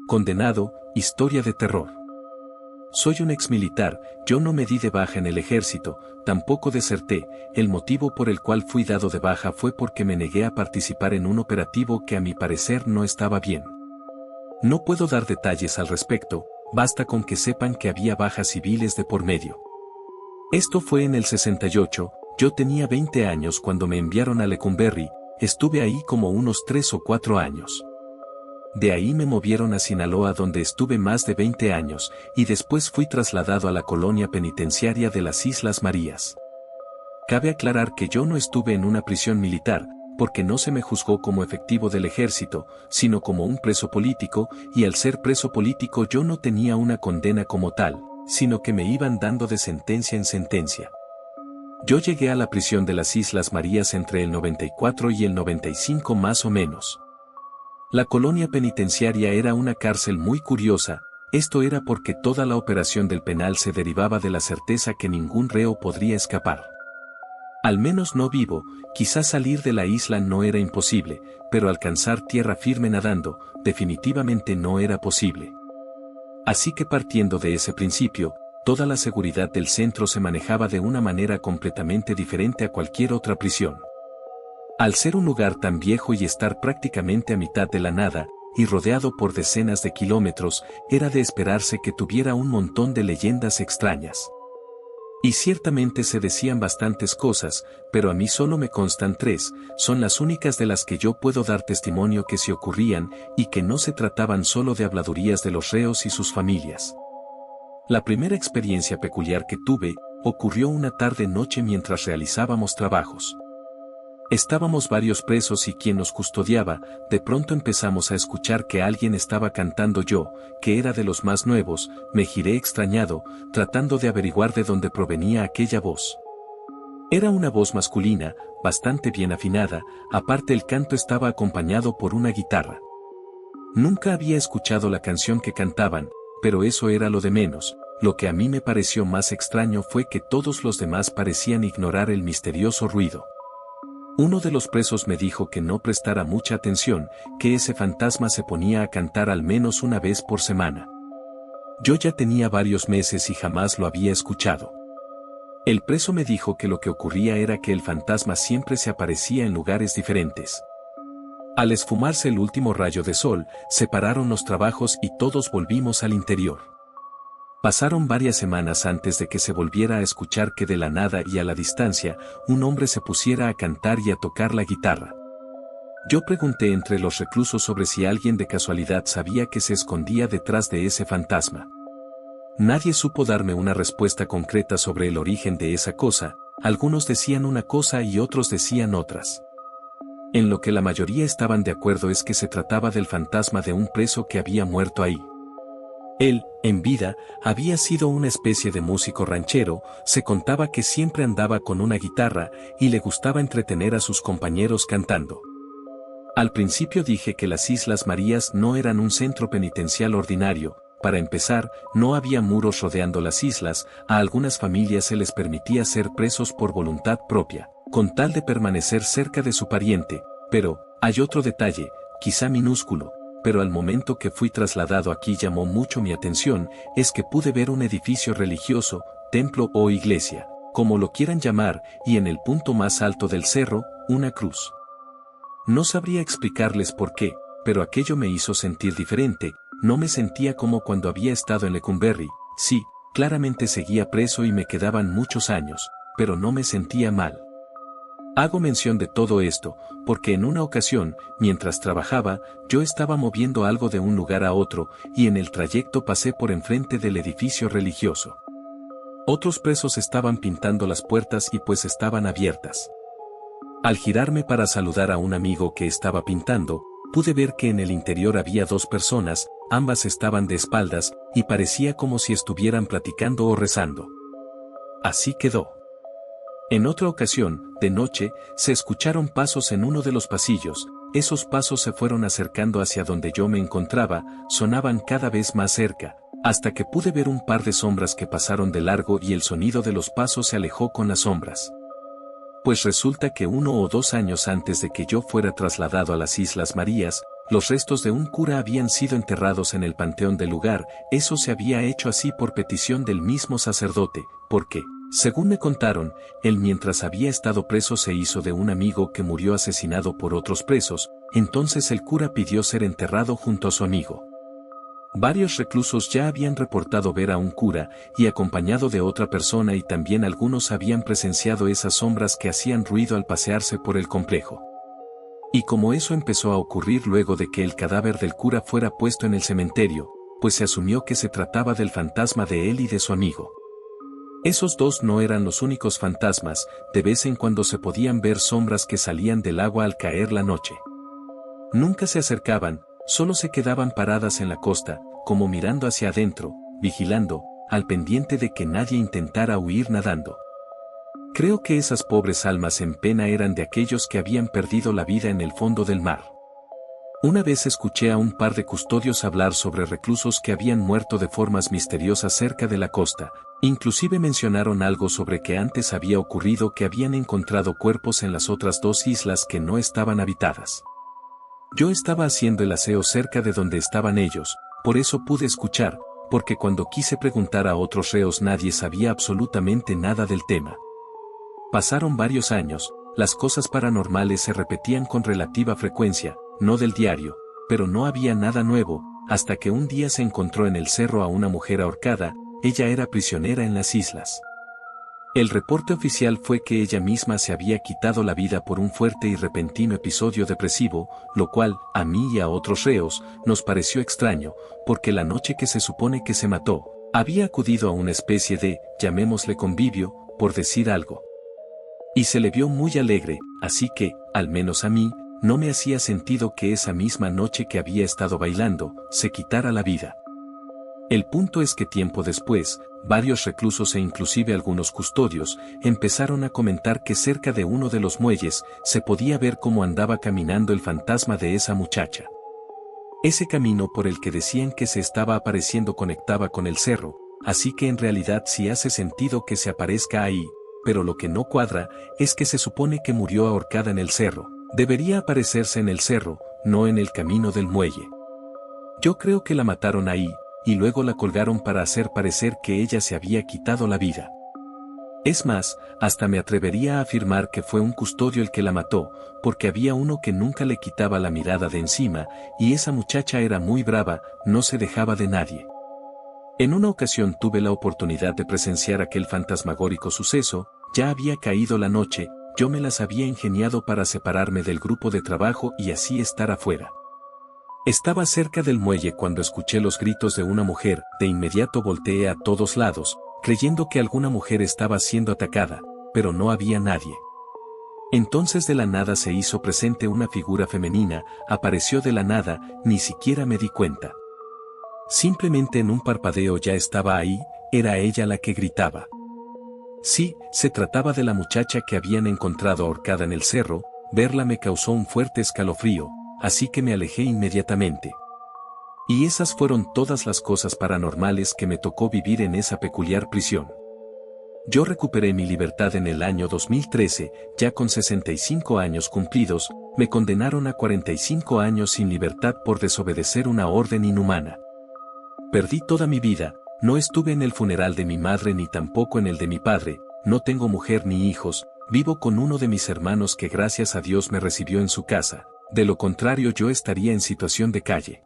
Condenado, historia de terror. Soy un exmilitar, yo no me di de baja en el ejército, tampoco deserté, el motivo por el cual fui dado de baja fue porque me negué a participar en un operativo que a mi parecer no estaba bien. No puedo dar detalles al respecto, basta con que sepan que había bajas civiles de por medio. Esto fue en el 68, yo tenía 20 años cuando me enviaron a Lecumberri, estuve ahí como unos 3 o 4 años. De ahí me movieron a Sinaloa donde estuve más de 20 años, y después fui trasladado a la colonia penitenciaria de las Islas Marías. Cabe aclarar que yo no estuve en una prisión militar, porque no se me juzgó como efectivo del ejército, sino como un preso político, y al ser preso político yo no tenía una condena como tal, sino que me iban dando de sentencia en sentencia. Yo llegué a la prisión de las Islas Marías entre el 94 y el 95 más o menos. La colonia penitenciaria era una cárcel muy curiosa, esto era porque toda la operación del penal se derivaba de la certeza que ningún reo podría escapar. Al menos no vivo, quizás salir de la isla no era imposible, pero alcanzar tierra firme nadando, definitivamente no era posible. Así que partiendo de ese principio, toda la seguridad del centro se manejaba de una manera completamente diferente a cualquier otra prisión. Al ser un lugar tan viejo y estar prácticamente a mitad de la nada, y rodeado por decenas de kilómetros, era de esperarse que tuviera un montón de leyendas extrañas. Y ciertamente se decían bastantes cosas, pero a mí solo me constan 3, son las únicas de las que yo puedo dar testimonio que se ocurrían, y que no se trataban solo de habladurías de los reos y sus familias. La primera experiencia peculiar que tuve, ocurrió una tarde-noche mientras realizábamos trabajos. Estábamos varios presos y quien nos custodiaba, de pronto empezamos a escuchar que alguien estaba cantando. Yo, que era de los más nuevos, me giré extrañado, tratando de averiguar de dónde provenía aquella voz. Era una voz masculina, bastante bien afinada, aparte el canto estaba acompañado por una guitarra. Nunca había escuchado la canción que cantaban, pero eso era lo de menos, lo que a mí me pareció más extraño fue que todos los demás parecían ignorar el misterioso ruido. Uno de los presos me dijo que no prestara mucha atención, que ese fantasma se ponía a cantar al menos una vez por semana. Yo ya tenía varios meses y jamás lo había escuchado. El preso me dijo que lo que ocurría era que el fantasma siempre se aparecía en lugares diferentes. Al esfumarse el último rayo de sol, se pararon los trabajos y todos volvimos al interior. Pasaron varias semanas antes de que se volviera a escuchar que de la nada y a la distancia, un hombre se pusiera a cantar y a tocar la guitarra. Yo pregunté entre los reclusos sobre si alguien de casualidad sabía que se escondía detrás de ese fantasma. Nadie supo darme una respuesta concreta sobre el origen de esa cosa, algunos decían una cosa y otros decían otras. En lo que la mayoría estaban de acuerdo es que se trataba del fantasma de un preso que había muerto ahí. Él, en vida, había sido una especie de músico ranchero, se contaba que siempre andaba con una guitarra y le gustaba entretener a sus compañeros cantando. Al principio dije que las Islas Marías no eran un centro penitencial ordinario, para empezar, no había muros rodeando las islas, a algunas familias se les permitía ser presos por voluntad propia, con tal de permanecer cerca de su pariente, pero, hay otro detalle, quizá minúsculo, pero al momento que fui trasladado aquí llamó mucho mi atención, es que pude ver un edificio religioso, templo o iglesia, como lo quieran llamar, y en el punto más alto del cerro, una cruz. No sabría explicarles por qué, pero aquello me hizo sentir diferente, no me sentía como cuando había estado en Lecumberri, sí, claramente seguía preso y me quedaban muchos años, pero no me sentía mal. Hago mención de todo esto, porque en una ocasión, mientras trabajaba, yo estaba moviendo algo de un lugar a otro, y en el trayecto pasé por enfrente del edificio religioso. Otros presos estaban pintando las puertas y pues estaban abiertas. Al girarme para saludar a un amigo que estaba pintando, pude ver que en el interior había 2 personas, ambas estaban de espaldas, y parecía como si estuvieran platicando o rezando. Así quedó. En otra ocasión, de noche, se escucharon pasos en uno de los pasillos, esos pasos se fueron acercando hacia donde yo me encontraba, sonaban cada vez más cerca, hasta que pude ver un par de sombras que pasaron de largo y el sonido de los pasos se alejó con las sombras. Pues resulta que 1 o 2 años antes de que yo fuera trasladado a las Islas Marías, los restos de un cura habían sido enterrados en el panteón del lugar. Eso se había hecho así por petición del mismo sacerdote, porque, según me contaron, él mientras había estado preso se hizo de un amigo que murió asesinado por otros presos, entonces el cura pidió ser enterrado junto a su amigo. Varios reclusos ya habían reportado ver a un cura, y acompañado de otra persona, y también algunos habían presenciado esas sombras que hacían ruido al pasearse por el complejo. Y como eso empezó a ocurrir luego de que el cadáver del cura fuera puesto en el cementerio, pues se asumió que se trataba del fantasma de él y de su amigo. Esos dos no eran los únicos fantasmas, de vez en cuando se podían ver sombras que salían del agua al caer la noche. Nunca se acercaban, solo se quedaban paradas en la costa, como mirando hacia adentro, vigilando, al pendiente de que nadie intentara huir nadando. Creo que esas pobres almas en pena eran de aquellos que habían perdido la vida en el fondo del mar. Una vez escuché a un par de custodios hablar sobre reclusos que habían muerto de formas misteriosas cerca de la costa, inclusive mencionaron algo sobre que antes había ocurrido que habían encontrado cuerpos en las otras dos islas que no estaban habitadas. Yo estaba haciendo el aseo cerca de donde estaban ellos, por eso pude escuchar, porque cuando quise preguntar a otros reos nadie sabía absolutamente nada del tema. Pasaron varios años, las cosas paranormales se repetían con relativa frecuencia, no del diario, pero no había nada nuevo, hasta que un día se encontró en el cerro a una mujer ahorcada. Ella era prisionera en las islas. El reporte oficial fue que ella misma se había quitado la vida por un fuerte y repentino episodio depresivo, lo cual, a mí y a otros reos, nos pareció extraño, porque la noche que se supone que se mató, había acudido a una especie de, llamémosle convivio, por decir algo. Y se le vio muy alegre, así que, al menos a mí, no me hacía sentido que esa misma noche que había estado bailando, se quitara la vida. El punto es que tiempo después, varios reclusos e inclusive algunos custodios, empezaron a comentar que cerca de uno de los muelles, se podía ver cómo andaba caminando el fantasma de esa muchacha. Ese camino por el que decían que se estaba apareciendo conectaba con el cerro, así que en realidad sí hace sentido que se aparezca ahí, pero lo que no cuadra, es que se supone que murió ahorcada en el cerro. Debería aparecerse en el cerro, no en el camino del muelle. Yo creo que la mataron ahí, y luego la colgaron para hacer parecer que ella se había quitado la vida. Es más, hasta me atrevería a afirmar que fue un custodio el que la mató, porque había uno que nunca le quitaba la mirada de encima, y esa muchacha era muy brava, no se dejaba de nadie. En una ocasión tuve la oportunidad de presenciar aquel fantasmagórico suceso. Ya había caído la noche, yo me las había ingeniado para separarme del grupo de trabajo y así estar afuera. Estaba cerca del muelle cuando escuché los gritos de una mujer. De inmediato volteé a todos lados, creyendo que alguna mujer estaba siendo atacada, pero no había nadie. Entonces de la nada se hizo presente una figura femenina, apareció de la nada, ni siquiera me di cuenta. Simplemente en un parpadeo ya estaba ahí, era ella la que gritaba. Sí, se trataba de la muchacha que habían encontrado ahorcada en el cerro. Verla me causó un fuerte escalofrío, así que me alejé inmediatamente. Y esas fueron todas las cosas paranormales que me tocó vivir en esa peculiar prisión. Yo recuperé mi libertad en el año 2013, ya con 65 años cumplidos, me condenaron a 45 años sin libertad por desobedecer una orden inhumana. Perdí toda mi vida. No estuve en el funeral de mi madre ni tampoco en el de mi padre, no tengo mujer ni hijos, vivo con uno de mis hermanos que gracias a Dios me recibió en su casa, de lo contrario yo estaría en situación de calle.